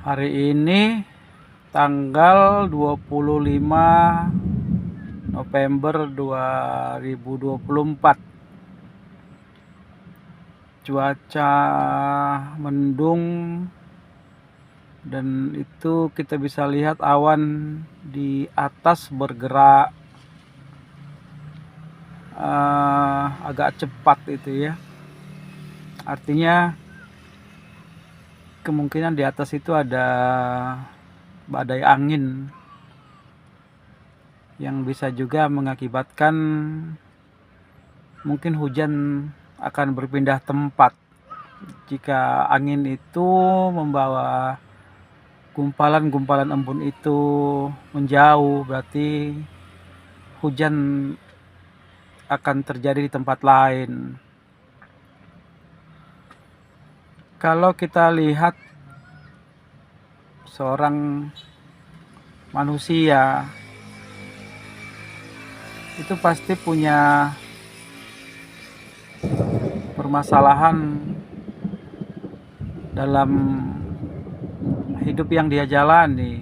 Hari ini tanggal 25 November 2024. Cuaca mendung dan itu kita bisa lihat awan di atas bergerak agak cepat itu ya. Artinya kemungkinan di atas itu ada badai angin yang bisa juga mengakibatkan mungkin hujan akan berpindah tempat. Jika angin itu membawa gumpalan-gumpalan embun itu menjauh, berarti hujan akan terjadi di tempat lain. Kalau kita lihat seorang manusia itu pasti punya permasalahan dalam hidup yang dia jalani.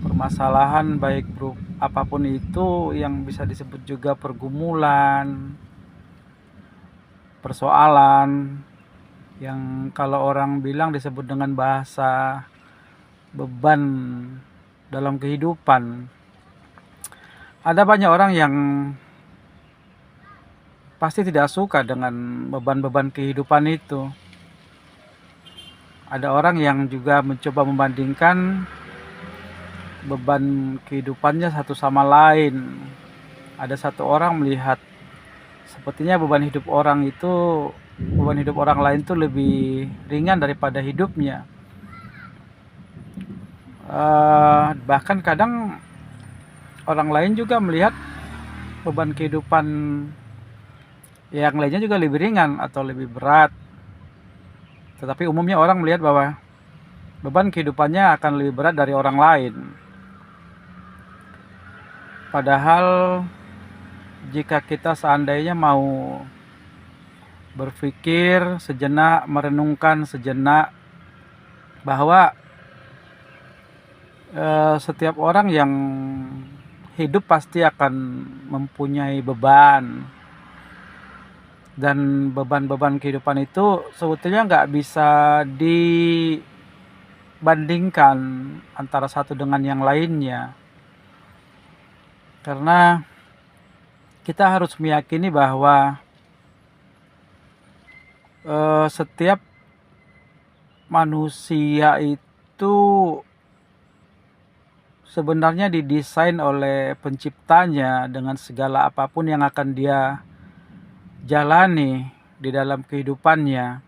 Permasalahan baik apapun itu yang bisa disebut juga pergumulan, persoalan yang kalau orang bilang disebut dengan bahasa beban dalam kehidupan. Ada banyak orang yang pasti tidak suka dengan beban-beban kehidupan itu. Ada orang yang juga mencoba membandingkan beban kehidupannya satu sama lain. Ada satu orang melihat sepertinya beban hidup orang lain itu lebih ringan daripada hidupnya. Bahkan kadang orang lain juga melihat beban kehidupan yang lainnya juga lebih ringan atau lebih berat. Tetapi umumnya orang melihat bahwa beban kehidupannya akan lebih berat dari orang lain. Padahal jika kita seandainya mau berpikir sejenak, merenungkan sejenak bahwa setiap orang yang hidup pasti akan mempunyai beban, dan beban-beban kehidupan itu sebetulnya nggak bisa dibandingkan antara satu dengan yang lainnya, karena kita harus meyakini bahwa setiap manusia itu sebenarnya didesain oleh penciptanya dengan segala apapun yang akan dia jalani di dalam kehidupannya.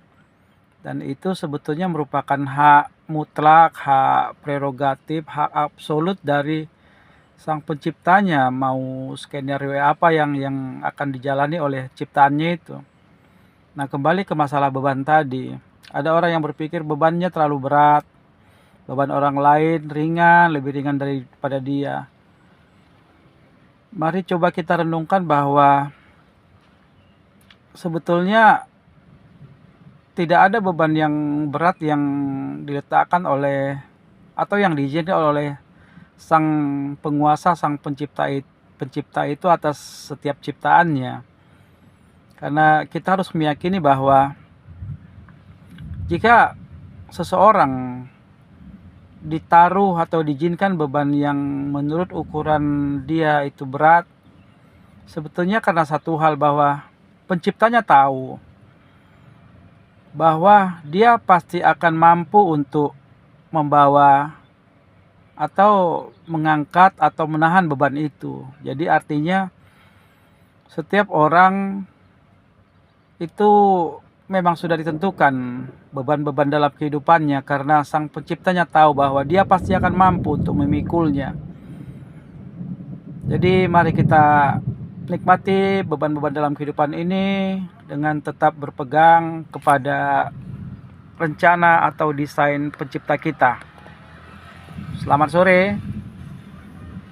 Dan itu sebetulnya merupakan hak mutlak, hak prerogatif, hak absolut dari sang penciptanya, mau skenario apa yang akan dijalani oleh ciptaannya itu. Nah, kembali ke masalah beban tadi. Ada orang yang berpikir bebannya terlalu berat, beban orang lain ringan, lebih ringan daripada dia. Mari coba kita renungkan bahwa sebetulnya tidak ada beban yang berat yang diletakkan oleh atau yang diizinkan oleh sang penguasa, sang pencipta itu atas setiap ciptaannya. Karena kita harus meyakini bahwa jika seseorang ditaruh atau diizinkan beban yang menurut ukuran dia itu berat, sebetulnya karena satu hal, bahwa penciptanya tahu bahwa dia pasti akan mampu untuk membawa atau mengangkat atau menahan beban itu. Jadi artinya setiap orang itu memang sudah ditentukan beban-beban dalam kehidupannya, karena sang penciptanya tahu bahwa dia pasti akan mampu untuk memikulnya. Jadi mari kita nikmati beban-beban dalam kehidupan ini dengan tetap berpegang kepada rencana atau desain pencipta kita. Selamat sore.